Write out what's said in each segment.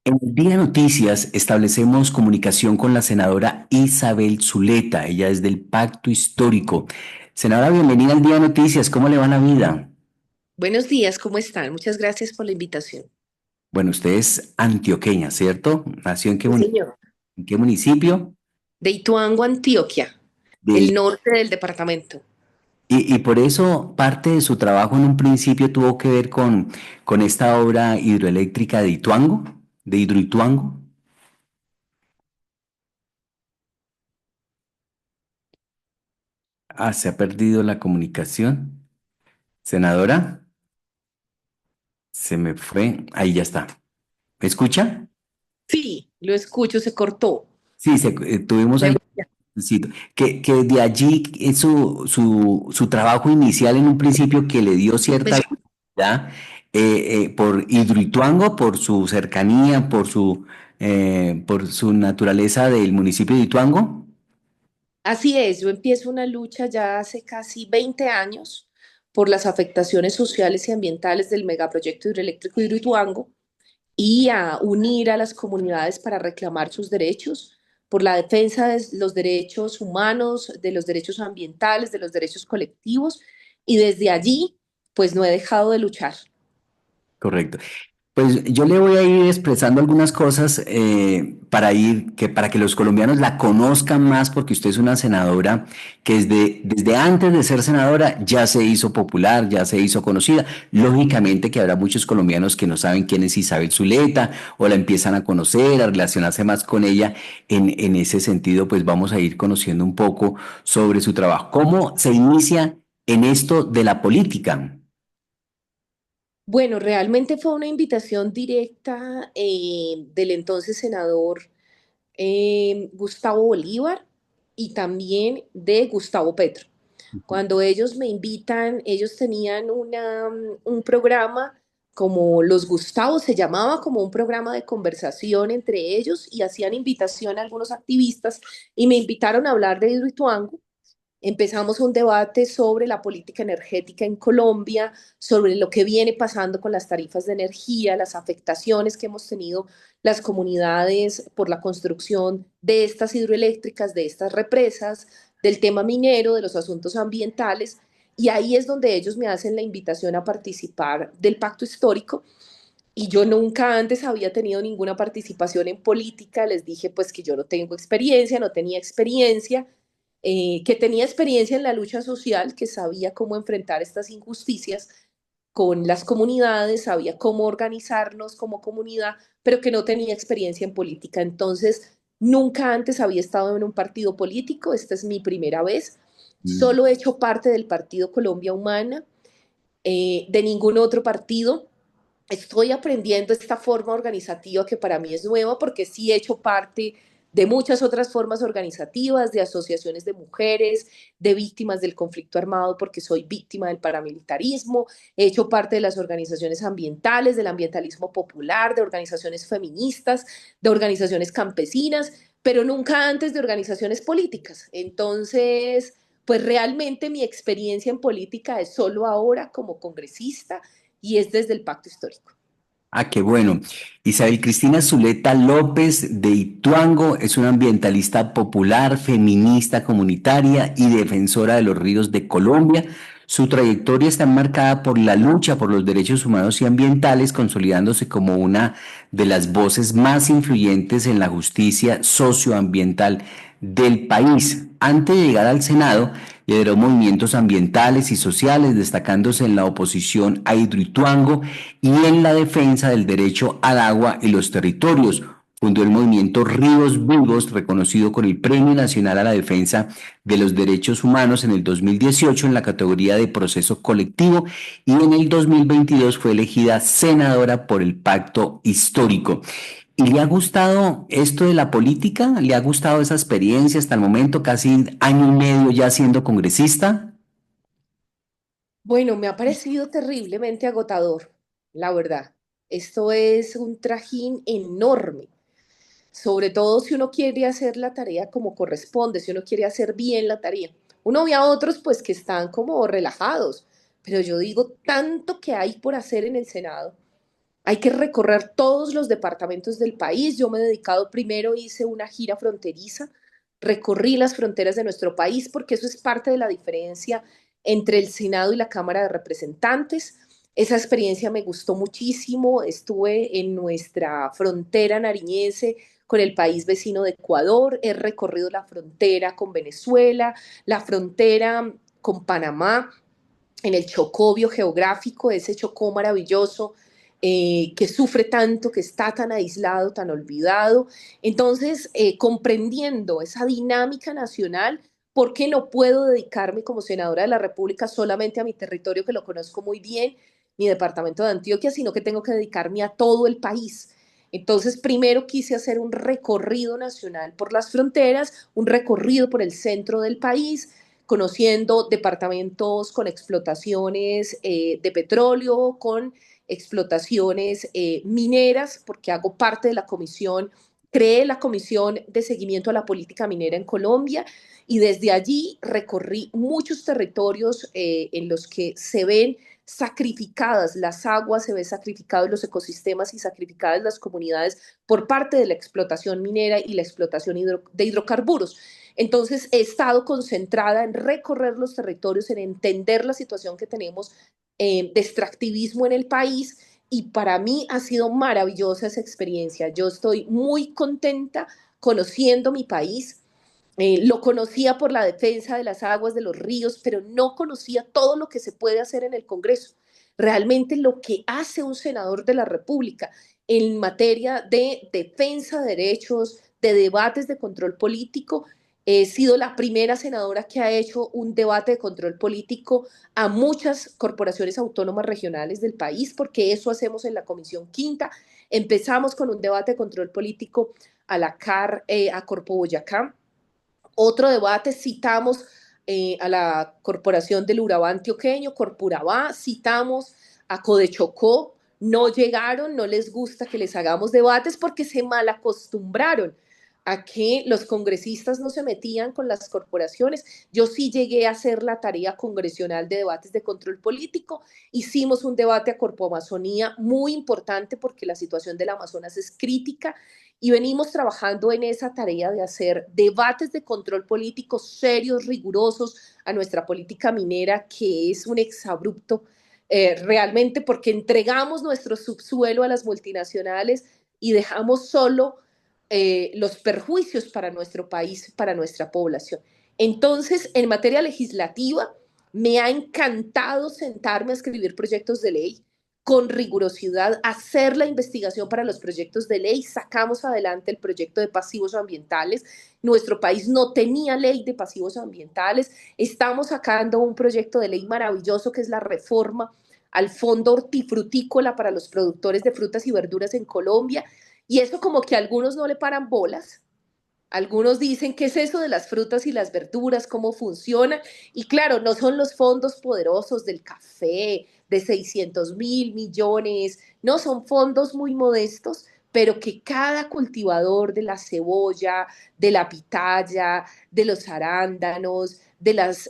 En el Día de Noticias establecemos comunicación con la senadora Isabel Zuleta. Ella es del Pacto Histórico. Senadora, bienvenida al Día de Noticias. ¿Cómo le va la vida? Buenos días, ¿cómo están? Muchas gracias por la invitación. Bueno, usted es antioqueña, ¿cierto? ¿Nació Sí, señor. en qué municipio? De Ituango, Antioquia, De- el norte del departamento. y por eso parte de su trabajo en un principio tuvo que ver con esta obra hidroeléctrica de Ituango, de Hidroituango. Ah, se ha perdido la comunicación. Senadora, se me fue. Ahí ya está. ¿Me escucha? Sí, lo escucho, se cortó. Sí, tuvimos Me- ahí sí, que de allí es su trabajo inicial en un principio que le dio me cierta escu- visibilidad por Hidroituango, por su cercanía, por su naturaleza del municipio de Ituango. Así es, yo empiezo una lucha ya hace casi 20 años por las afectaciones sociales y ambientales del megaproyecto hidroeléctrico Hidroituango y a unir a las comunidades para reclamar sus derechos, por la defensa de los derechos humanos, de los derechos ambientales, de los derechos colectivos, y desde allí, pues no he dejado de luchar. Correcto. Pues yo le voy a ir expresando algunas cosas para que los colombianos la conozcan más, porque usted es una senadora que desde antes de ser senadora ya se hizo popular, ya se hizo conocida. Lógicamente que habrá muchos colombianos que no saben quién es Isabel Zuleta o la empiezan a conocer, a relacionarse más con ella. En ese sentido, pues vamos a ir conociendo un poco sobre su trabajo. ¿Cómo se inicia en esto de la política? Bueno, realmente fue una invitación directa del entonces senador Gustavo Bolívar y también de Gustavo Petro. Cuando ellos me invitan, ellos tenían un programa como Los Gustavos, se llamaba como un programa de conversación entre ellos y hacían invitación a algunos activistas y me invitaron a hablar de Hidroituango. Empezamos un debate sobre la política energética en Colombia, sobre lo que viene pasando con las tarifas de energía, las afectaciones que hemos tenido las comunidades por la construcción de estas hidroeléctricas, de estas represas, del tema minero, de los asuntos ambientales. Y ahí es donde ellos me hacen la invitación a participar del pacto histórico. Y yo nunca antes había tenido ninguna participación en política. Les dije pues que yo no tengo experiencia, no tenía experiencia, que tenía experiencia en la lucha social, que sabía cómo enfrentar estas injusticias con las comunidades, sabía cómo organizarnos como comunidad, pero que no tenía experiencia en política. Entonces, nunca antes había estado en un partido político, esta es mi primera vez. Mm. Solo he hecho parte del Partido Colombia Humana, de ningún otro partido. Estoy aprendiendo esta forma organizativa que para mí es nueva porque sí he hecho parte de muchas otras formas organizativas, de asociaciones de mujeres, de víctimas del conflicto armado porque soy víctima del paramilitarismo, he hecho parte de las organizaciones ambientales, del ambientalismo popular, de organizaciones feministas, de organizaciones campesinas, pero nunca antes de organizaciones políticas. Entonces, pues realmente mi experiencia en política es solo ahora como congresista y es desde el pacto histórico. Ah, qué bueno. Isabel Cristina Zuleta López de Ituango es una ambientalista popular, feminista comunitaria y defensora de los ríos de Colombia. Su trayectoria está marcada por la lucha por los derechos humanos y ambientales, consolidándose como una de las voces más influyentes en la justicia socioambiental del país. Antes de llegar al Senado, lideró movimientos ambientales y sociales, destacándose en la oposición a Hidroituango y en la defensa del derecho al agua y los territorios. Fundó el movimiento Ríos Vivos, reconocido con el Premio Nacional a la Defensa de los Derechos Humanos en el 2018 en la categoría de proceso colectivo y en el 2022 fue elegida senadora por el Pacto Histórico. ¿Y le ha gustado esto de la política? ¿Le ha gustado esa experiencia hasta el momento, casi año y medio ya siendo congresista? Bueno, me ha parecido terriblemente agotador, la verdad. Esto es un trajín enorme, sobre todo si uno quiere hacer la tarea como corresponde, si uno quiere hacer bien la tarea. Uno ve a otros pues que están como relajados, pero yo digo tanto que hay por hacer en el Senado. Hay que recorrer todos los departamentos del país. Yo me he dedicado primero, hice una gira fronteriza, recorrí las fronteras de nuestro país porque eso es parte de la diferencia entre el Senado y la Cámara de Representantes. Esa experiencia me gustó muchísimo. Estuve en nuestra frontera nariñense con el país vecino de Ecuador, he recorrido la frontera con Venezuela, la frontera con Panamá, en el Chocó biogeográfico, ese Chocó maravilloso que sufre tanto, que está tan aislado, tan olvidado. Entonces, comprendiendo esa dinámica nacional, ¿por qué no puedo dedicarme como senadora de la República solamente a mi territorio, que lo conozco muy bien, mi departamento de Antioquia, sino que tengo que dedicarme a todo el país? Entonces, primero quise hacer un recorrido nacional por las fronteras, un recorrido por el centro del país, conociendo departamentos con explotaciones de petróleo, con explotaciones mineras, porque hago parte de la comisión, creé la Comisión de Seguimiento a la Política Minera en Colombia y desde allí recorrí muchos territorios en los que se ven sacrificadas las aguas, se ven sacrificados los ecosistemas y sacrificadas las comunidades por parte de la explotación minera y la explotación de hidrocarburos. Entonces, he estado concentrada en recorrer los territorios, en entender la situación que tenemos de extractivismo en el país y para mí ha sido maravillosa esa experiencia. Yo estoy muy contenta conociendo mi país. Lo conocía por la defensa de las aguas, de los ríos, pero no conocía todo lo que se puede hacer en el Congreso. Realmente lo que hace un senador de la República en materia de defensa de derechos, de debates de control político. He sido la primera senadora que ha hecho un debate de control político a muchas corporaciones autónomas regionales del país, porque eso hacemos en la Comisión Quinta. Empezamos con un debate de control político a la CAR, a Corpo Boyacá. Otro debate, citamos a la Corporación del Urabá Antioqueño, Corpurabá, citamos a Codechocó, no llegaron, no les gusta que les hagamos debates porque se mal acostumbraron a que los congresistas no se metían con las corporaciones. Yo sí llegué a hacer la tarea congresional de debates de control político, hicimos un debate a Corpo Amazonía muy importante porque la situación del Amazonas es crítica y venimos trabajando en esa tarea de hacer debates de control político serios, rigurosos a nuestra política minera, que es un exabrupto realmente porque entregamos nuestro subsuelo a las multinacionales y dejamos solo los perjuicios para nuestro país, para nuestra población. Entonces, en materia legislativa, me ha encantado sentarme a escribir proyectos de ley con rigurosidad, hacer la investigación para los proyectos de ley. Sacamos adelante el proyecto de pasivos ambientales. Nuestro país no tenía ley de pasivos ambientales. Estamos sacando un proyecto de ley maravilloso que es la reforma al Fondo Hortifrutícola para los productores de frutas y verduras en Colombia. Y eso como que a algunos no le paran bolas. Algunos dicen, ¿qué es eso de las frutas y las verduras? ¿Cómo funciona? Y claro, no son los fondos poderosos del café, de 600.000 millones, no, son fondos muy modestos, pero que cada cultivador de la cebolla, de la pitaya, de los arándanos, de las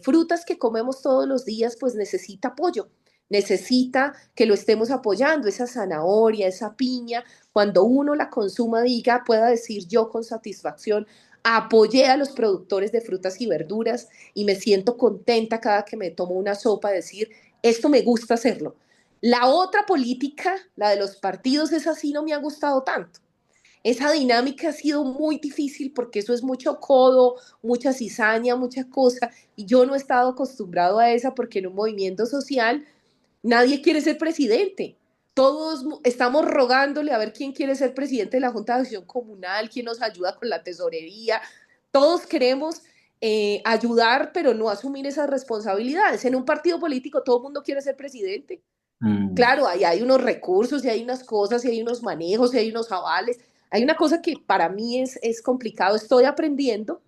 frutas que comemos todos los días, pues necesita apoyo, necesita que lo estemos apoyando, esa zanahoria, esa piña, cuando uno la consuma, diga, pueda decir yo con satisfacción, apoyé a los productores de frutas y verduras y me siento contenta cada que me tomo una sopa, decir, esto me gusta hacerlo. La otra política, la de los partidos, esa sí no me ha gustado tanto. Esa dinámica ha sido muy difícil porque eso es mucho codo, mucha cizaña, mucha cosa, y yo no he estado acostumbrado a esa porque en un movimiento social nadie quiere ser presidente. Todos estamos rogándole a ver quién quiere ser presidente de la Junta de Acción Comunal, quién nos ayuda con la tesorería. Todos queremos ayudar, pero no asumir esas responsabilidades. En un partido político todo el mundo quiere ser presidente. Mm. Claro, ahí hay unos recursos, y hay unas cosas, y hay unos manejos, y hay unos avales. Hay una cosa que para mí es complicado, estoy aprendiendo,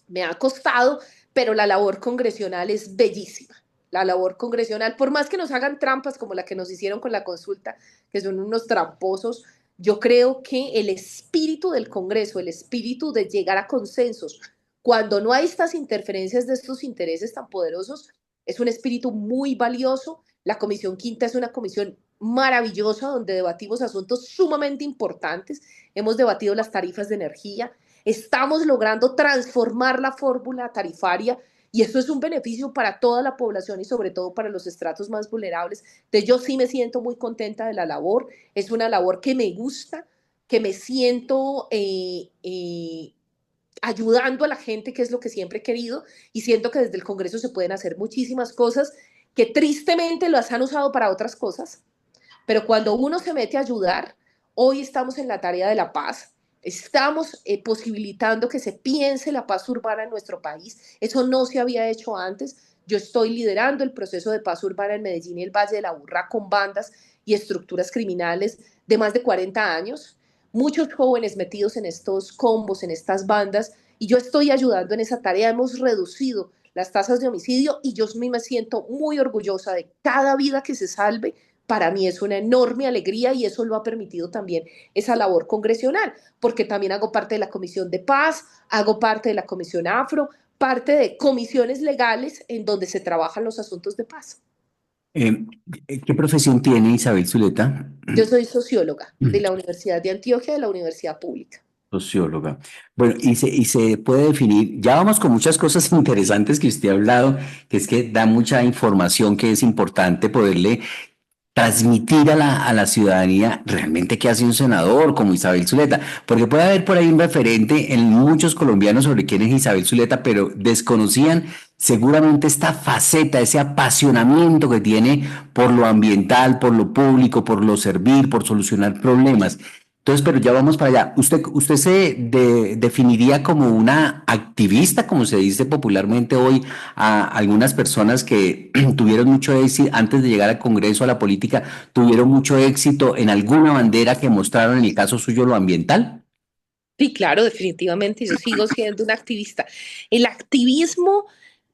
me ha costado, pero la labor congresional es bellísima. La labor congresional, por más que nos hagan trampas como la que nos hicieron con la consulta, que son unos tramposos, yo creo que el espíritu del Congreso, el espíritu de llegar a consensos, cuando no hay estas interferencias de estos intereses tan poderosos, es un espíritu muy valioso. La Comisión Quinta es una comisión maravillosa donde debatimos asuntos sumamente importantes. Hemos debatido las tarifas de energía, estamos logrando transformar la fórmula tarifaria y esto es un beneficio para toda la población y sobre todo para los estratos más vulnerables. Entonces yo sí me siento muy contenta de la labor, es una labor que me gusta, que me siento ayudando a la gente, que es lo que siempre he querido, y siento que desde el Congreso se pueden hacer muchísimas cosas que tristemente las han usado para otras cosas, pero cuando uno se mete a ayudar, hoy estamos en la tarea de la paz, estamos posibilitando que se piense la paz urbana en nuestro país, eso no se había hecho antes, yo estoy liderando el proceso de paz urbana en Medellín y el Valle de la Aburrá con bandas y estructuras criminales de más de 40 años, muchos jóvenes metidos en estos combos, en estas bandas, y yo estoy ayudando en esa tarea, hemos reducido las tasas de homicidio y yo me siento muy orgullosa de cada vida que se salve. Para mí es una enorme alegría y eso lo ha permitido también esa labor congresional, porque también hago parte de la Comisión de Paz, hago parte de la Comisión Afro, parte de comisiones legales en donde se trabajan los asuntos de paz. Eh, ¿Qué profesión tiene Isabel Zuleta? Yo soy socióloga de la Universidad de Antioquia, de la Universidad Pública. Socióloga. Bueno, y se puede definir, ya vamos con muchas cosas interesantes que usted ha hablado, que es que da mucha información que es importante poderle transmitir a a la ciudadanía realmente qué hace un senador como Isabel Zuleta, porque puede haber por ahí un referente en muchos colombianos sobre quién es Isabel Zuleta, pero desconocían seguramente esta faceta, ese apasionamiento que tiene por lo ambiental, por lo público, por lo servir, por solucionar problemas. Entonces, pero ya vamos para allá. ¿Usted se definiría como una activista, como se dice popularmente hoy a algunas personas que tuvieron mucho éxito antes de llegar al Congreso, a la política, tuvieron mucho éxito en alguna bandera que mostraron, en el caso suyo, lo ambiental? Sí, claro, definitivamente, yo sigo siendo una activista. El activismo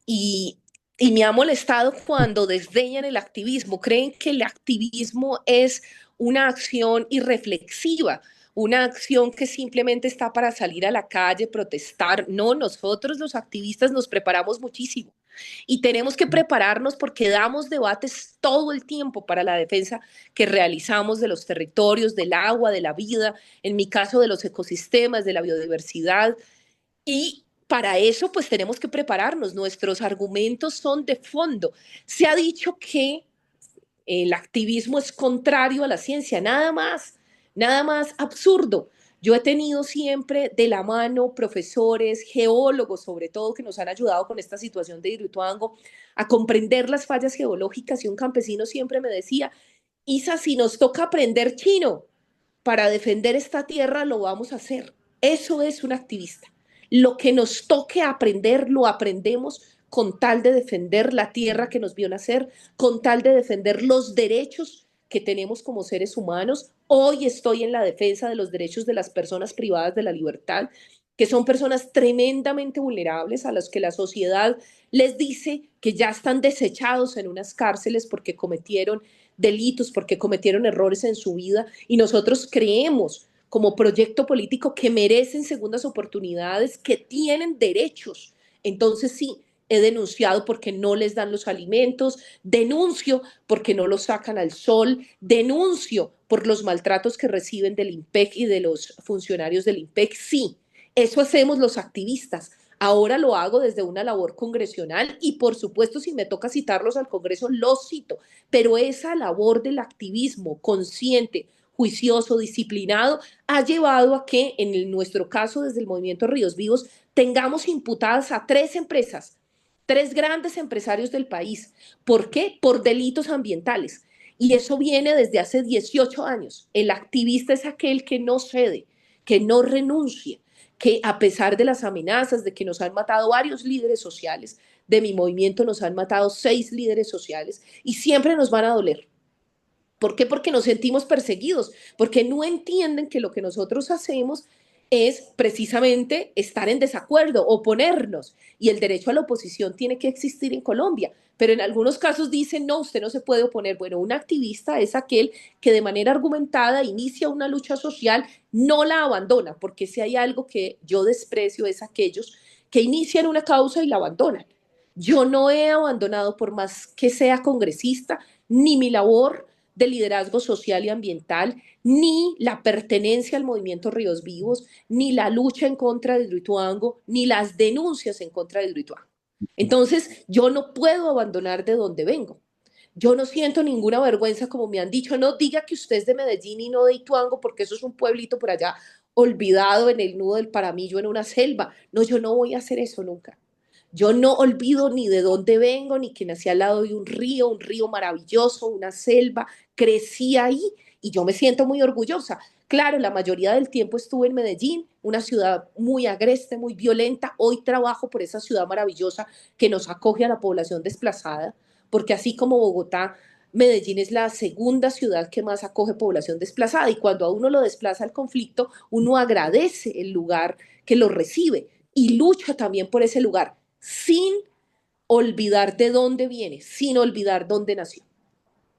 y, y me ha molestado cuando desdeñan el activismo, creen que el activismo es una acción irreflexiva, una acción que simplemente está para salir a la calle, protestar. No, nosotros los activistas nos preparamos muchísimo y tenemos que prepararnos porque damos debates todo el tiempo para la defensa que realizamos de los territorios, del agua, de la vida, en mi caso de los ecosistemas, de la biodiversidad. Y para eso, pues tenemos que prepararnos. Nuestros argumentos son de fondo. Se ha dicho que el activismo es contrario a la ciencia, nada más absurdo. Yo he tenido siempre de la mano profesores, geólogos sobre todo, que nos han ayudado con esta situación de Hidroituango a comprender las fallas geológicas y un campesino siempre me decía, Isa, si nos toca aprender chino para defender esta tierra, lo vamos a hacer. Eso es un activista. Lo que nos toque aprender, lo aprendemos con tal de defender la tierra que nos vio nacer, con tal de defender los derechos que tenemos como seres humanos. Hoy estoy en la defensa de los derechos de las personas privadas de la libertad, que son personas tremendamente vulnerables a las que la sociedad les dice que ya están desechados en unas cárceles porque cometieron delitos, porque cometieron errores en su vida y nosotros creemos como proyecto político que merecen segundas oportunidades, que tienen derechos. Entonces sí, he denunciado porque no les dan los alimentos, denuncio porque no los sacan al sol, denuncio por los maltratos que reciben del IMPEC y de los funcionarios del IMPEC. Sí, eso hacemos los activistas. Ahora lo hago desde una labor congresional y por supuesto si me toca citarlos al Congreso, los cito, pero esa labor del activismo consciente, juicioso, disciplinado, ha llevado a que en nuestro caso desde el movimiento Ríos Vivos tengamos imputadas a 3 empresas, 3 grandes empresarios del país. ¿Por qué? Por delitos ambientales. Y eso viene desde hace 18 años. El activista es aquel que no cede, que no renuncia, que a pesar de las amenazas de que nos han matado varios líderes sociales, de mi movimiento nos han matado 6 líderes sociales y siempre nos van a doler. ¿Por qué? Porque nos sentimos perseguidos, porque no entienden que lo que nosotros hacemos es precisamente estar en desacuerdo, oponernos, y el derecho a la oposición tiene que existir en Colombia, pero en algunos casos dicen, no, usted no se puede oponer. Bueno, un activista es aquel que de manera argumentada inicia una lucha social, no la abandona, porque si hay algo que yo desprecio es aquellos que inician una causa y la abandonan. Yo no he abandonado por más que sea congresista, ni mi labor de liderazgo social y ambiental, ni la pertenencia al movimiento Ríos Vivos, ni la lucha en contra de Hidroituango, ni las denuncias en contra de Hidroituango. Entonces, yo no puedo abandonar de donde vengo. Yo no siento ninguna vergüenza, como me han dicho, no diga que usted es de Medellín y no de Ituango, porque eso es un pueblito por allá olvidado en el nudo del Paramillo, en una selva. No, yo no voy a hacer eso nunca. Yo no olvido ni de dónde vengo, ni que nací al lado de un río maravilloso, una selva, crecí ahí y yo me siento muy orgullosa. Claro, la mayoría del tiempo estuve en Medellín, una ciudad muy agreste, muy violenta. Hoy trabajo por esa ciudad maravillosa que nos acoge a la población desplazada, porque así como Bogotá, Medellín es la segunda ciudad que más acoge población desplazada y cuando a uno lo desplaza el conflicto, uno agradece el lugar que lo recibe y lucha también por ese lugar, sin olvidar de dónde viene, sin olvidar dónde nació.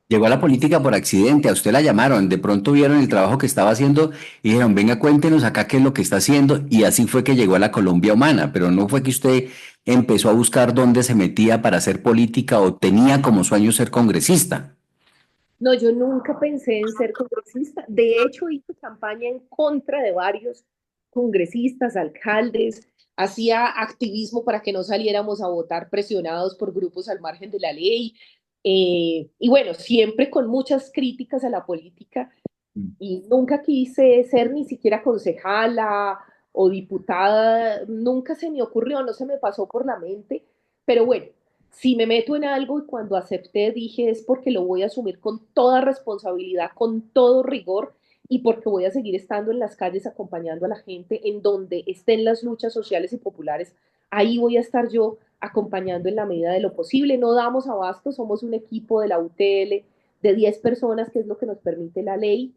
Llegó a la política por accidente, a usted la llamaron, de pronto vieron el trabajo que estaba haciendo y dijeron, venga, cuéntenos acá qué es lo que está haciendo, y así fue que llegó a la Colombia Humana, pero no fue que usted empezó a buscar dónde se metía para hacer política o tenía como sueño ser congresista. No, yo nunca pensé en ser congresista. De hecho, hice campaña en contra de varios congresistas, alcaldes, hacía activismo para que no saliéramos a votar presionados por grupos al margen de la ley. Y bueno, siempre con muchas críticas a la política y nunca quise ser ni siquiera concejala o diputada, nunca se me ocurrió, no se me pasó por la mente, pero bueno, si me meto en algo y cuando acepté dije es porque lo voy a asumir con toda responsabilidad, con todo rigor y porque voy a seguir estando en las calles acompañando a la gente en donde estén las luchas sociales y populares. Ahí voy a estar yo acompañando en la medida de lo posible. No damos abasto, somos un equipo de la UTL de 10 personas, que es lo que nos permite la ley,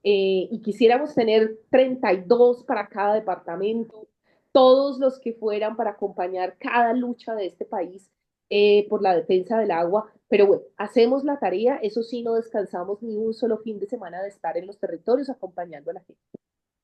y quisiéramos tener 32 para cada departamento, todos los que fueran para acompañar cada lucha de este país por la defensa del agua. Pero bueno, hacemos la tarea, eso sí, no descansamos ni un solo fin de semana de estar en los territorios acompañando a la gente.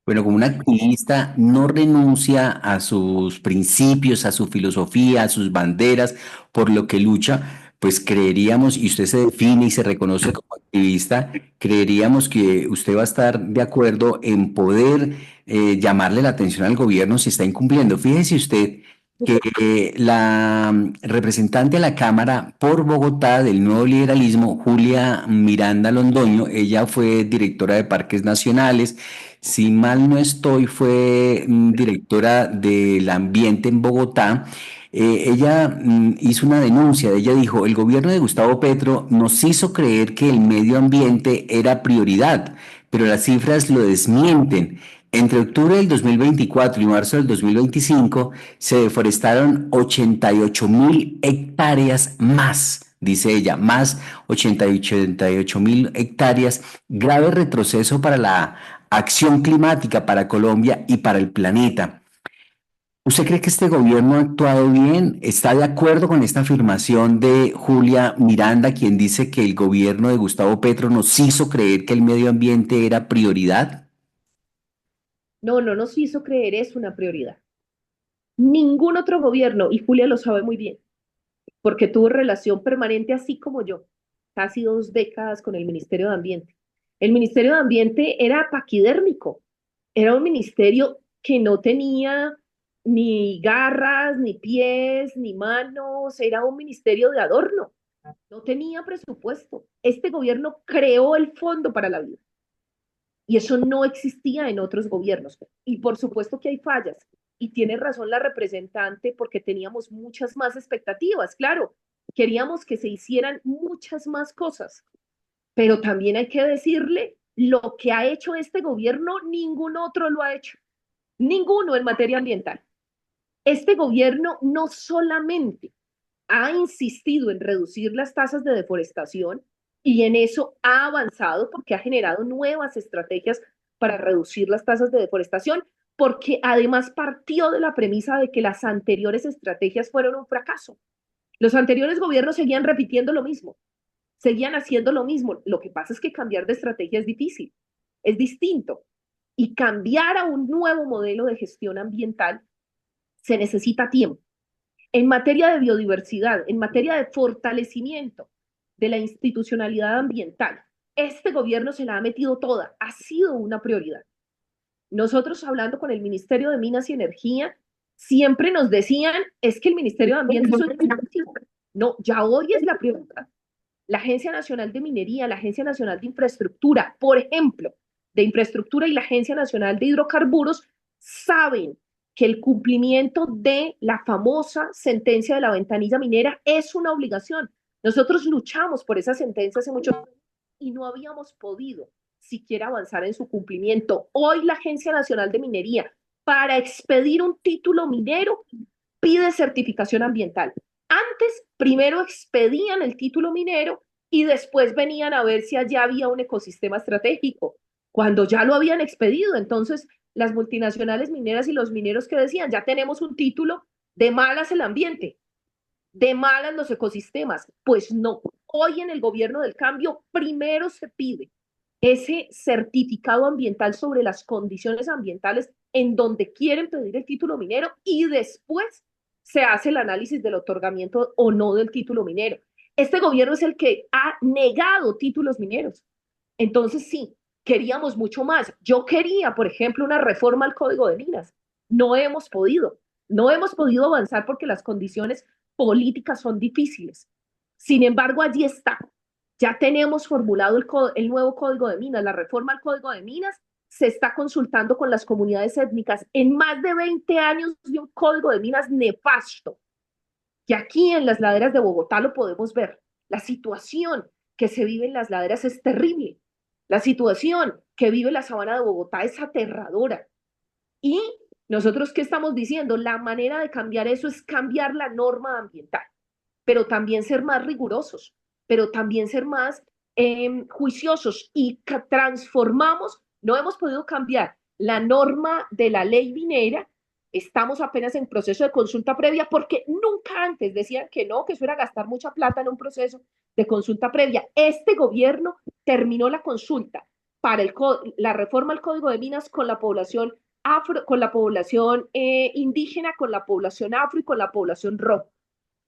Bueno, como un activista no renuncia a sus principios, a su filosofía, a sus banderas, por lo que lucha, pues creeríamos, y usted se define y se reconoce como activista, creeríamos que usted va a estar de acuerdo en poder llamarle la atención al gobierno si está incumpliendo. Fíjese usted que la representante a la Cámara por Bogotá del Nuevo Liberalismo, Julia Miranda Londoño, ella fue directora de Parques Nacionales. Si mal no estoy, fue directora del ambiente en Bogotá. Ella hizo una denuncia, ella dijo, el gobierno de Gustavo Petro nos hizo creer que el medio ambiente era prioridad, pero las cifras lo desmienten. Entre octubre del 2024 y marzo del 2025 se deforestaron 88.000 hectáreas más, dice ella, más 88.000 hectáreas, grave retroceso para la acción climática, para Colombia y para el planeta. ¿Usted cree que este gobierno ha actuado bien? ¿Está de acuerdo con esta afirmación de Julia Miranda, quien dice que el gobierno de Gustavo Petro nos hizo creer que el medio ambiente era prioridad? No, no nos hizo creer es una prioridad. Ningún otro gobierno, y Julia lo sabe muy bien, porque tuvo relación permanente, así como yo, casi 2 décadas con el Ministerio de Ambiente. El Ministerio de Ambiente era paquidérmico, era un ministerio que no tenía ni garras, ni pies, ni manos, era un ministerio de adorno, no tenía presupuesto. Este gobierno creó el Fondo para la Vida y eso no existía en otros gobiernos. Y por supuesto que hay fallas. Y tiene razón la representante porque teníamos muchas más expectativas. Claro, queríamos que se hicieran muchas más cosas, pero también hay que decirle lo que ha hecho este gobierno, ningún otro lo ha hecho. Ninguno en materia ambiental. Este gobierno no solamente ha insistido en reducir las tasas de deforestación y en eso ha avanzado porque ha generado nuevas estrategias para reducir las tasas de deforestación, porque además partió de la premisa de que las anteriores estrategias fueron un fracaso. Los anteriores gobiernos seguían repitiendo lo mismo, seguían haciendo lo mismo. Lo que pasa es que cambiar de estrategia es difícil, es distinto. Y cambiar a un nuevo modelo de gestión ambiental se necesita tiempo en materia de biodiversidad, en materia de fortalecimiento de la institucionalidad ambiental, Este gobierno se la ha metido toda, ha sido una prioridad. Nosotros hablando con el Ministerio de Minas y Energía, siempre nos decían, es que el Ministerio de Ambiente es no, ya hoy es la prioridad. La Agencia Nacional de Minería, la Agencia Nacional de Infraestructura, por ejemplo, de Infraestructura y la Agencia Nacional de Hidrocarburos, saben que el cumplimiento de la famosa sentencia de la ventanilla minera es una obligación. Nosotros luchamos por esa sentencia hace mucho tiempo y no habíamos podido siquiera avanzar en su cumplimiento. Hoy la Agencia Nacional de Minería, para expedir un título minero, pide certificación ambiental. Antes, primero expedían el título minero y después venían a ver si allá había un ecosistema estratégico. Cuando ya lo habían expedido, entonces las multinacionales mineras y los mineros que decían, ya tenemos un título, de malas el ambiente, de malas los ecosistemas. Pues no, hoy en el gobierno del cambio primero se pide ese certificado ambiental sobre las condiciones ambientales en donde quieren pedir el título minero y después se hace el análisis del otorgamiento o no del título minero. Este gobierno es el que ha negado títulos mineros. Entonces sí, queríamos mucho más. Yo quería, por ejemplo, una reforma al Código de Minas. No hemos podido. No hemos podido avanzar porque las condiciones políticas son difíciles. Sin embargo, allí está. Ya tenemos formulado el nuevo Código de Minas, la reforma al Código de Minas se está consultando con las comunidades étnicas en más de 20 años de un Código de Minas nefasto. Y aquí en las laderas de Bogotá lo podemos ver. La situación que se vive en las laderas es terrible. La situación que vive la sabana de Bogotá es aterradora. Y nosotros, ¿qué estamos diciendo? La manera de cambiar eso es cambiar la norma ambiental, pero también ser más rigurosos, pero también ser más juiciosos y transformamos, no hemos podido cambiar la norma de la ley minera, estamos apenas en proceso de consulta previa porque nunca antes decían que no, que eso era gastar mucha plata en un proceso de consulta previa. Este gobierno terminó la consulta para la reforma al Código de Minas con la población afro, con la población indígena, con la población afro y con la población rojo.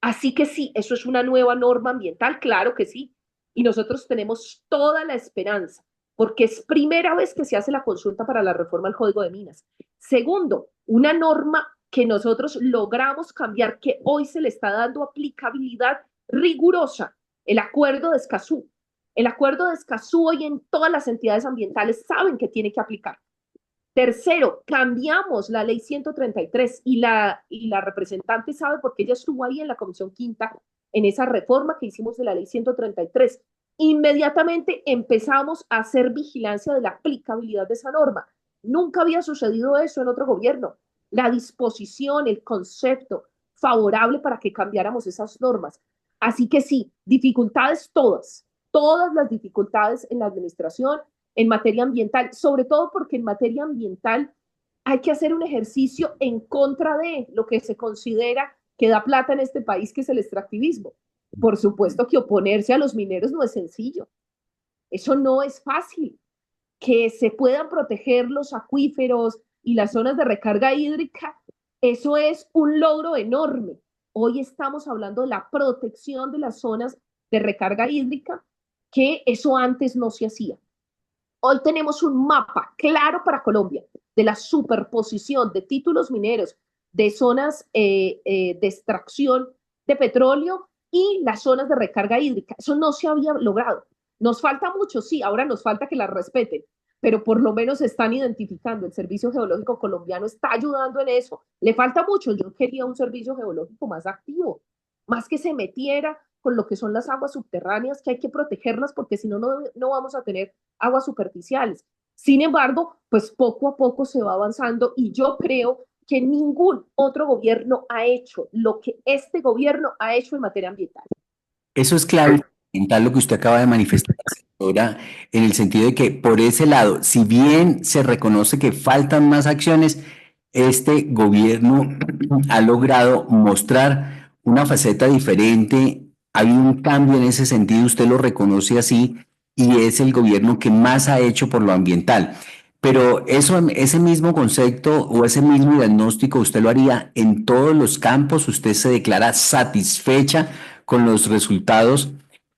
Así que sí, eso es una nueva norma ambiental, claro que sí. Y nosotros tenemos toda la esperanza, porque es primera vez que se hace la consulta para la reforma al Código de Minas. Segundo, una norma que nosotros logramos cambiar, que hoy se le está dando aplicabilidad rigurosa, el acuerdo de Escazú. El acuerdo de Escazú hoy en todas las entidades ambientales saben que tiene que aplicar. Tercero, cambiamos la ley 133 y la representante sabe porque ella estuvo ahí en la Comisión Quinta en esa reforma que hicimos de la ley 133. Inmediatamente empezamos a hacer vigilancia de la aplicabilidad de esa norma. Nunca había sucedido eso en otro gobierno. La disposición, el concepto favorable para que cambiáramos esas normas. Así que sí, dificultades todas, todas las dificultades en la administración, en materia ambiental, sobre todo porque en materia ambiental hay que hacer un ejercicio en contra de lo que se considera que da plata en este país, que es el extractivismo. Por supuesto que oponerse a los mineros no es sencillo, eso no es fácil. Que se puedan proteger los acuíferos y las zonas de recarga hídrica, eso es un logro enorme. Hoy estamos hablando de la protección de las zonas de recarga hídrica, que eso antes no se hacía. Hoy tenemos un mapa claro para Colombia de la superposición de títulos mineros, de zonas de extracción de petróleo y las zonas de recarga hídrica. Eso no se había logrado. Nos falta mucho, sí, ahora nos falta que las respeten, pero por lo menos se están identificando. El Servicio Geológico Colombiano está ayudando en eso. Le falta mucho. Yo quería un servicio geológico más activo, más que se metiera con lo que son las aguas subterráneas, que hay que protegerlas porque si no, no vamos a tener aguas superficiales. Sin embargo, pues poco a poco se va avanzando y yo creo que ningún otro gobierno ha hecho lo que este gobierno ha hecho en materia ambiental. Eso es clave, fundamental lo que usted acaba de manifestar, señora, en el sentido de que por ese lado, si bien se reconoce que faltan más acciones, este gobierno ha logrado mostrar una faceta diferente. Ha habido un cambio en ese sentido, usted lo reconoce así, y es el gobierno que más ha hecho por lo ambiental. Pero eso, ese mismo concepto o ese mismo diagnóstico, ¿usted lo haría en todos los campos? ¿Usted se declara satisfecha con los resultados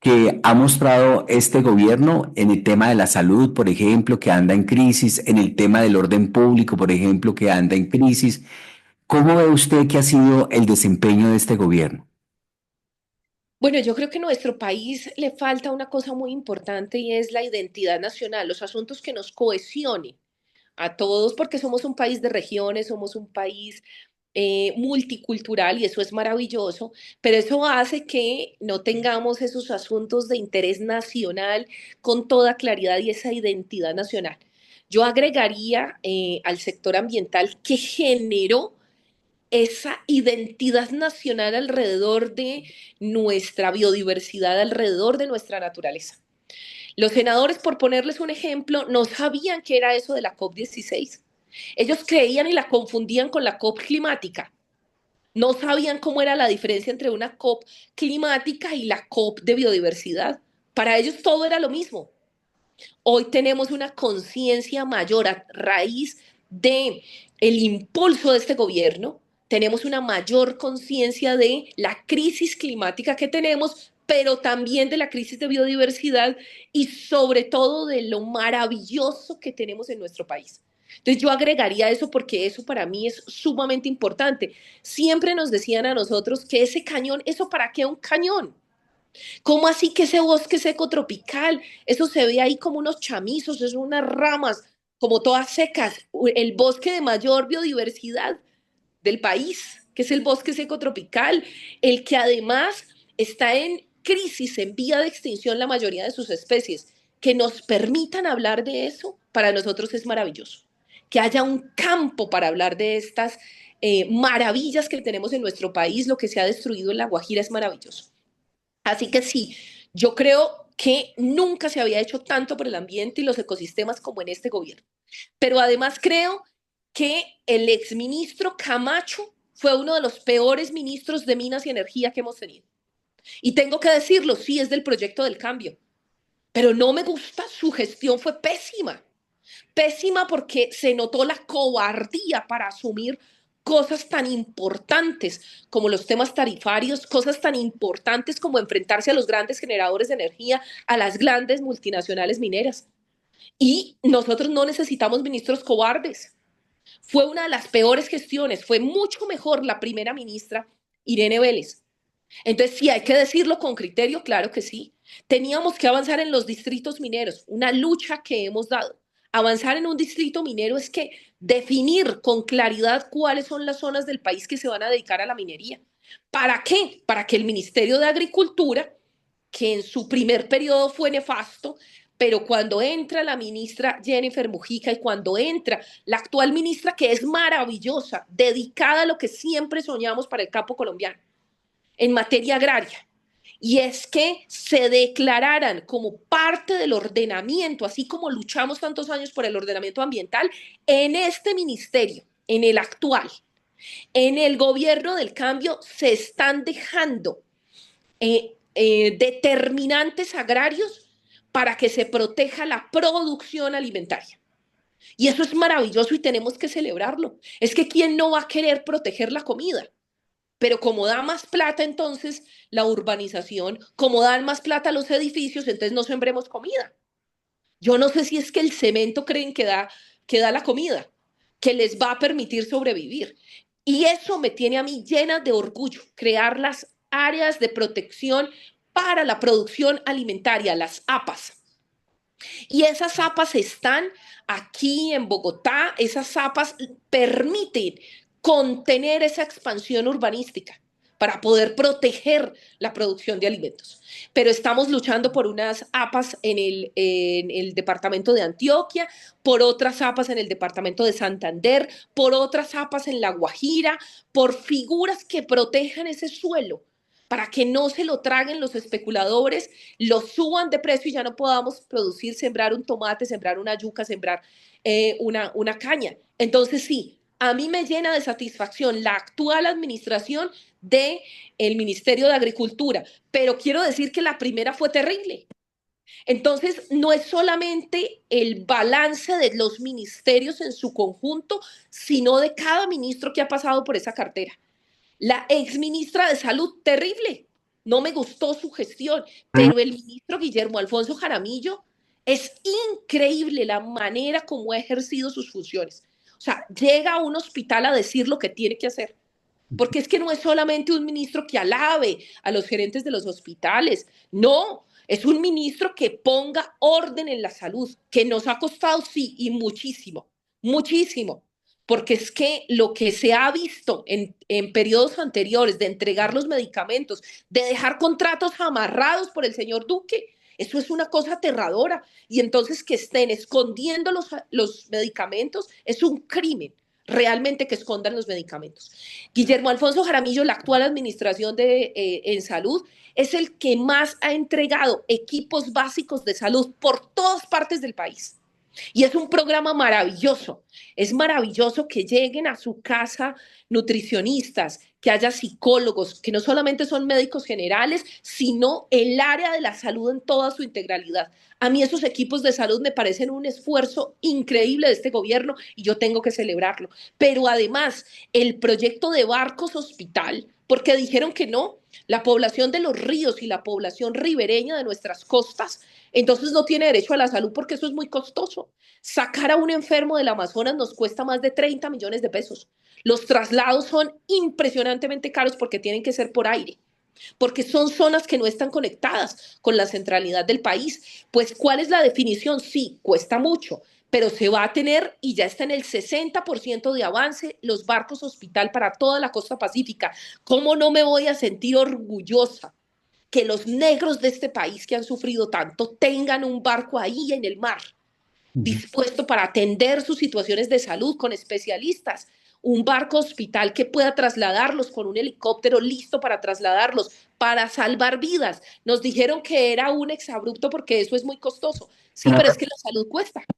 que ha mostrado este gobierno en el tema de la salud, por ejemplo, que anda en crisis, en el tema del orden público, por ejemplo, que anda en crisis. ¿Cómo ve usted que ha sido el desempeño de este gobierno? Bueno, yo creo que a nuestro país le falta una cosa muy importante y es la identidad nacional, los asuntos que nos cohesionen a todos, porque somos un país de regiones, somos un país multicultural y eso es maravilloso, pero eso hace que no tengamos esos asuntos de interés nacional con toda claridad y esa identidad nacional. Yo agregaría al sector ambiental que generó esa identidad nacional alrededor de nuestra biodiversidad, alrededor de nuestra naturaleza. Los senadores, por ponerles un ejemplo, no sabían qué era eso de la COP16. Ellos creían y la confundían con la COP climática. No sabían cómo era la diferencia entre una COP climática y la COP de biodiversidad. Para ellos todo era lo mismo. Hoy tenemos una conciencia mayor a raíz de el impulso de este gobierno. Tenemos una mayor conciencia de la crisis climática que tenemos, pero también de la crisis de biodiversidad y sobre todo de lo maravilloso que tenemos en nuestro país. Entonces yo agregaría eso porque eso para mí es sumamente importante. Siempre nos decían a nosotros que ese cañón, ¿eso para qué un cañón? ¿Cómo así que ese bosque seco tropical? Eso se ve ahí como unos chamizos, es unas ramas como todas secas. El bosque de mayor biodiversidad del país, que es el bosque seco tropical, el que además está en crisis, en vía de extinción la mayoría de sus especies. Que nos permitan hablar de eso, para nosotros es maravilloso. Que haya un campo para hablar de estas maravillas que tenemos en nuestro país, lo que se ha destruido en La Guajira es maravilloso. Así que sí, yo creo que nunca se había hecho tanto por el ambiente y los ecosistemas como en este gobierno. Pero además creo que el exministro Camacho fue uno de los peores ministros de Minas y Energía que hemos tenido. Y tengo que decirlo, sí, es del proyecto del cambio. Pero no me gusta, su gestión fue pésima. Pésima porque se notó la cobardía para asumir cosas tan importantes como los temas tarifarios, cosas tan importantes como enfrentarse a los grandes generadores de energía, a las grandes multinacionales mineras. Y nosotros no necesitamos ministros cobardes. Fue una de las peores gestiones, fue mucho mejor la primera ministra Irene Vélez. Entonces, sí, hay que decirlo con criterio, claro que sí. Teníamos que avanzar en los distritos mineros, una lucha que hemos dado. Avanzar en un distrito minero es que definir con claridad cuáles son las zonas del país que se van a dedicar a la minería. ¿Para qué? Para que el Ministerio de Agricultura, que en su primer periodo fue nefasto, pero cuando entra la ministra Jennifer Mujica y cuando entra la actual ministra, que es maravillosa, dedicada a lo que siempre soñamos para el campo colombiano, en materia agraria, y es que se declararan como parte del ordenamiento, así como luchamos tantos años por el ordenamiento ambiental, en este ministerio, en el actual, en el gobierno del cambio, se están dejando determinantes agrarios para que se proteja la producción alimentaria. Y eso es maravilloso y tenemos que celebrarlo. Es que ¿quién no va a querer proteger la comida? Pero como da más plata entonces la urbanización, como dan más plata los edificios, entonces no sembremos comida. Yo no sé si es que el cemento creen que da la comida, que les va a permitir sobrevivir. Y eso me tiene a mí llena de orgullo, crear las áreas de protección para la producción alimentaria, las APAs. Y esas APAs están aquí en Bogotá, esas APAs permiten contener esa expansión urbanística para poder proteger la producción de alimentos. Pero estamos luchando por unas APAs en el departamento de Antioquia, por otras APAs en el departamento de Santander, por otras APAs en La Guajira, por figuras que protejan ese suelo para que no se lo traguen los especuladores, lo suban de precio y ya no podamos producir, sembrar un tomate, sembrar una yuca, sembrar una caña. Entonces sí, a mí me llena de satisfacción la actual administración del Ministerio de Agricultura, pero quiero decir que la primera fue terrible. Entonces, no es solamente el balance de los ministerios en su conjunto, sino de cada ministro que ha pasado por esa cartera. La exministra de Salud, terrible. no me gustó su gestión, pero el ministro Guillermo Alfonso Jaramillo es increíble la manera como ha ejercido sus funciones. O sea, llega a un hospital a decir lo que tiene que hacer. Porque es que no es solamente un ministro que alabe a los gerentes de los hospitales, no, es un ministro que ponga orden en la salud, que nos ha costado, sí, y muchísimo, muchísimo. Porque es que lo que se ha visto en periodos anteriores de entregar los medicamentos, de dejar contratos amarrados por el señor Duque, eso es una cosa aterradora. Y entonces que estén escondiendo los medicamentos es un crimen, realmente que escondan los medicamentos. Guillermo Alfonso Jaramillo, la actual administración en salud, es el que más ha entregado equipos básicos de salud por todas partes del país. Y es un programa maravilloso. Es maravilloso que lleguen a su casa nutricionistas, que haya psicólogos, que no solamente son médicos generales, sino el área de la salud en toda su integralidad. A mí esos equipos de salud me parecen un esfuerzo increíble de este gobierno y yo tengo que celebrarlo. Pero además, el proyecto de Barcos Hospital, porque dijeron que no, la población de los ríos y la población ribereña de nuestras costas, entonces no tiene derecho a la salud porque eso es muy costoso. Sacar a un enfermo del Amazonas nos cuesta más de 30 millones de pesos. Los traslados son impresionantemente caros porque tienen que ser por aire, porque son zonas que no están conectadas con la centralidad del país. Pues, ¿cuál es la definición? Sí, cuesta mucho, pero se va a tener y ya está en el 60% de avance los barcos hospital para toda la costa pacífica. ¿Cómo no me voy a sentir orgullosa que los negros de este país que han sufrido tanto tengan un barco ahí en el mar, dispuesto para atender sus situaciones de salud con especialistas? Un barco hospital que pueda trasladarlos con un helicóptero listo para trasladarlos, para salvar vidas. Nos dijeron que era un exabrupto porque eso es muy costoso. Sí, pero Senadora, es que la salud cuesta. ¿Qué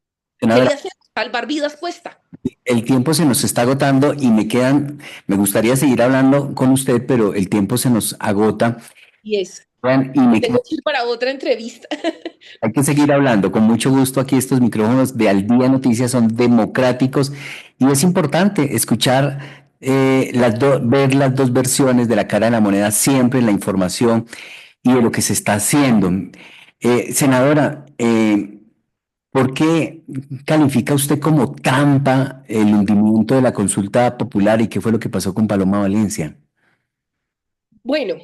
senadora, le hacemos? Salvar vidas cuesta. el tiempo se nos está agotando y me gustaría seguir hablando con usted, pero el tiempo se nos agota. Y es, Y me tengo queda, que ir para otra entrevista. hay que seguir hablando. Con mucho gusto, aquí estos micrófonos de Al Día Noticias son democráticos y es importante escuchar, ver las dos versiones de la cara de la moneda siempre en la información y de lo que se está haciendo. Senadora, ¿por qué califica usted como trampa el hundimiento de la consulta popular y qué fue lo que pasó con Paloma Valencia? Bueno,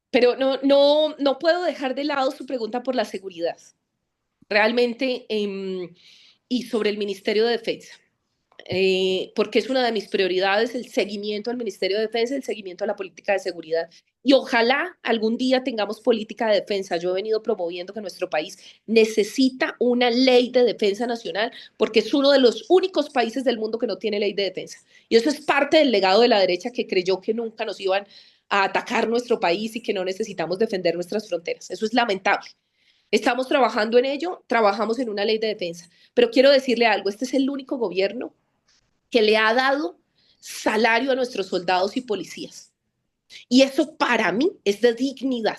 pero no puedo dejar de lado su pregunta por la seguridad. Realmente, y sobre el Ministerio de Defensa, porque es una de mis prioridades el seguimiento al Ministerio de Defensa, el seguimiento a la política de seguridad. Y ojalá algún día tengamos política de defensa. Yo he venido promoviendo que nuestro país necesita una ley de defensa nacional porque es uno de los únicos países del mundo que no tiene ley de defensa. Y eso es parte del legado de la derecha que creyó que nunca nos iban a atacar nuestro país y que no necesitamos defender nuestras fronteras. Eso es lamentable. Estamos trabajando en ello, trabajamos en una ley de defensa. Pero quiero decirle algo, este es el único gobierno que le ha dado salario a nuestros soldados y policías. Y eso para mí es de dignidad,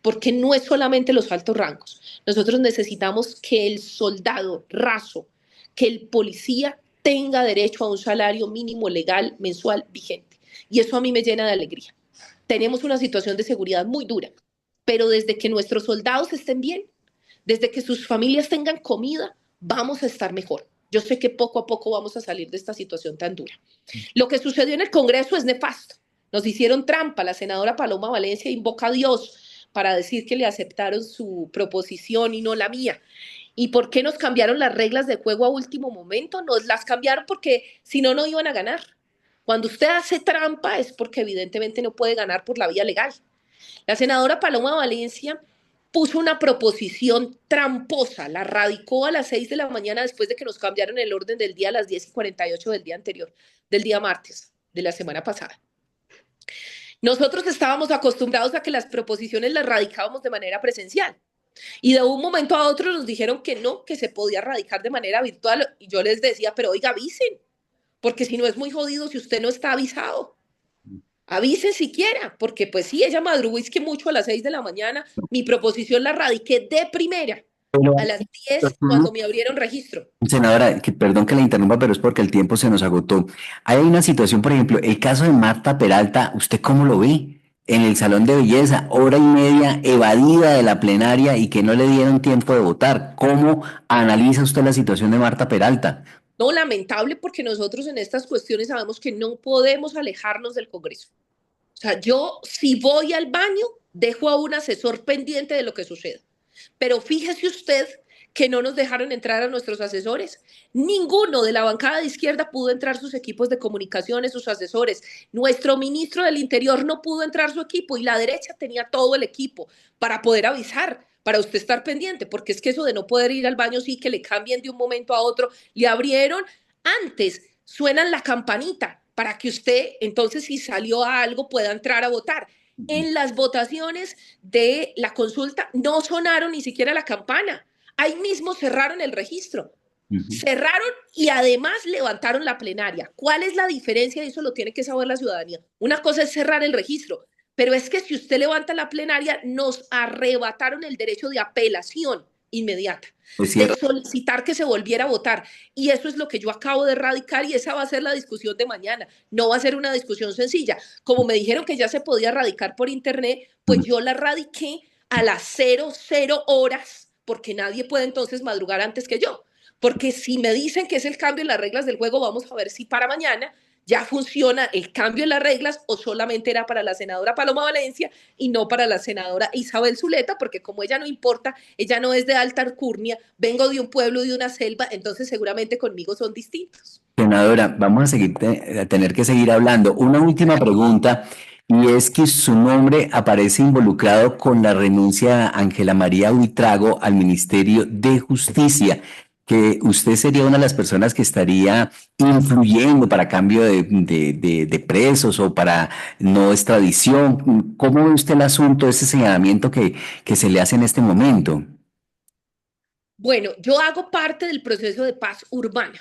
porque no es solamente los altos rangos. Nosotros necesitamos que el soldado raso, que el policía tenga derecho a un salario mínimo legal mensual vigente. Y eso a mí me llena de alegría. Tenemos una situación de seguridad muy dura, pero desde que nuestros soldados estén bien, desde que sus familias tengan comida, vamos a estar mejor. Yo sé que poco a poco vamos a salir de esta situación tan dura. Lo que sucedió en el Congreso es nefasto. Nos hicieron trampa. La senadora Paloma Valencia invoca a Dios para decir que le aceptaron su proposición y no la mía. ¿Y por qué nos cambiaron las reglas de juego a último momento? Nos las cambiaron porque si no, no iban a ganar. Cuando usted hace trampa es porque evidentemente no puede ganar por la vía legal. La senadora Paloma Valencia puso una proposición tramposa, la radicó a las 6 de la mañana después de que nos cambiaron el orden del día a las 10:48 del día anterior, del día martes, de la semana pasada. Nosotros estábamos acostumbrados a que las proposiciones las radicábamos de manera presencial y de un momento a otro nos dijeron que no, que se podía radicar de manera virtual y yo les decía, pero oiga, avisen, porque si no es muy jodido si usted no está avisado. Avisen siquiera, porque pues sí, ella madrugó es que mucho a las 6 de la mañana, mi proposición la radiqué de primera, Pero, a las 10 cuando me abrieron registro. senadora, perdón que la interrumpa, pero es porque el tiempo se nos agotó. Hay una situación, por ejemplo, el caso de Marta Peralta, ¿usted cómo lo ve? en el salón de belleza, hora y media evadida de la plenaria y que no le dieron tiempo de votar. ¿Cómo analiza usted la situación de Marta Peralta? No, lamentable porque nosotros en estas cuestiones sabemos que no podemos alejarnos del Congreso. O sea, yo si voy al baño, dejo a un asesor pendiente de lo que suceda. Pero fíjese usted que no nos dejaron entrar a nuestros asesores. Ninguno de la bancada de izquierda pudo entrar sus equipos de comunicaciones, sus asesores. Nuestro ministro del Interior no pudo entrar su equipo y la derecha tenía todo el equipo para poder avisar, para usted estar pendiente, porque es que eso de no poder ir al baño, sí, que le cambien de un momento a otro, le abrieron antes, suenan la campanita para que usted, entonces, si salió a algo, pueda entrar a votar. En las votaciones de la consulta no sonaron ni siquiera la campana. Ahí mismo cerraron el registro. Ujú. Cerraron y además levantaron la plenaria. ¿Cuál es la diferencia? Eso lo tiene que saber la ciudadanía. Una cosa es cerrar el registro, pero es que si usted levanta la plenaria, nos arrebataron el derecho de apelación inmediata, Es de cierto. solicitar que se volviera a votar. Y eso es lo que yo acabo de erradicar y esa va a ser la discusión de mañana. No va a ser una discusión sencilla. Como me dijeron que ya se podía radicar por internet, pues yo la radiqué a las 00 horas, porque nadie puede entonces madrugar antes que yo. Porque si me dicen que es el cambio en las reglas del juego, vamos a ver si para mañana ya funciona el cambio en las reglas o solamente era para la senadora Paloma Valencia y no para la senadora Isabel Zuleta, porque como ella no importa, ella no es de alta alcurnia, vengo de un pueblo, de una selva, entonces seguramente conmigo son distintos. Senadora, vamos a seguir, a tener que seguir hablando. Una última pregunta, y es que su nombre aparece involucrado con la renuncia de Ángela María Buitrago al Ministerio de Justicia, que usted sería una de las personas que estaría influyendo para cambio de presos o para no extradición. ¿Cómo ve usted el asunto, ese señalamiento que se le hace en este momento? Bueno, yo hago parte del proceso de paz urbana.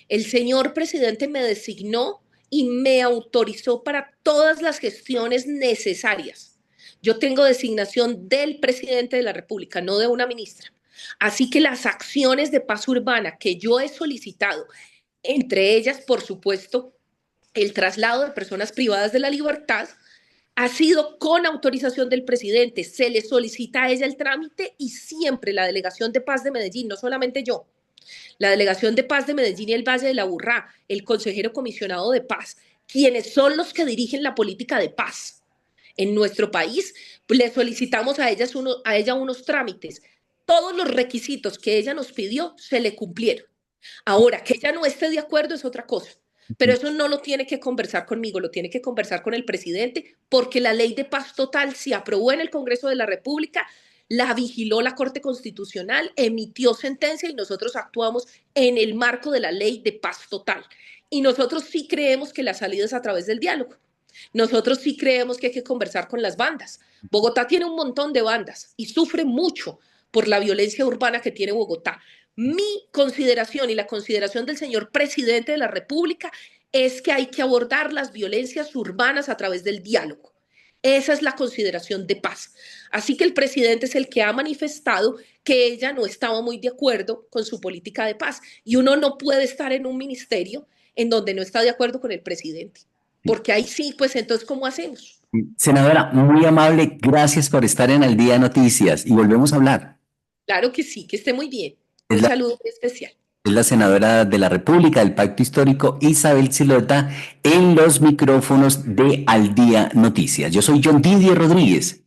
El señor presidente me designó y me autorizó para todas las gestiones necesarias. Yo tengo designación del presidente de la República, no de una ministra. Así que las acciones de paz urbana que yo he solicitado, entre ellas, por supuesto, el traslado de personas privadas de la libertad, ha sido con autorización del presidente. Se le solicita a ella el trámite y siempre la Delegación de Paz de Medellín, no solamente yo, la Delegación de Paz de Medellín y el Valle de la Aburrá, el consejero comisionado de paz, quienes son los que dirigen la política de paz en nuestro país, pues le solicitamos a ella unos trámites. Todos los requisitos que ella nos pidió se le cumplieron. Ahora, que ella no esté de acuerdo es otra cosa, pero eso no lo tiene que conversar conmigo, lo tiene que conversar con el presidente, porque la ley de paz total se aprobó en el Congreso de la República, la vigiló la Corte Constitucional, emitió sentencia y nosotros actuamos en el marco de la ley de paz total. Y nosotros sí creemos que la salida es a través del diálogo. Nosotros sí creemos que hay que conversar con las bandas. Bogotá tiene un montón de bandas y sufre mucho por la violencia urbana que tiene Bogotá. Mi consideración y la consideración del señor presidente de la República es que hay que abordar las violencias urbanas a través del diálogo. Esa es la consideración de paz. Así que el presidente es el que ha manifestado que ella no estaba muy de acuerdo con su política de paz. Y uno no puede estar en un ministerio en donde no está de acuerdo con el presidente. Porque ahí sí, pues entonces, ¿cómo hacemos? Senadora, muy amable, gracias por estar en el Día de Noticias y volvemos a hablar. Claro que sí, que esté muy bien. Es Un la, saludo especial. es la senadora de la República del Pacto Histórico, Isabel Silota, en los micrófonos de Al Día Noticias. Yo soy John Didier Rodríguez.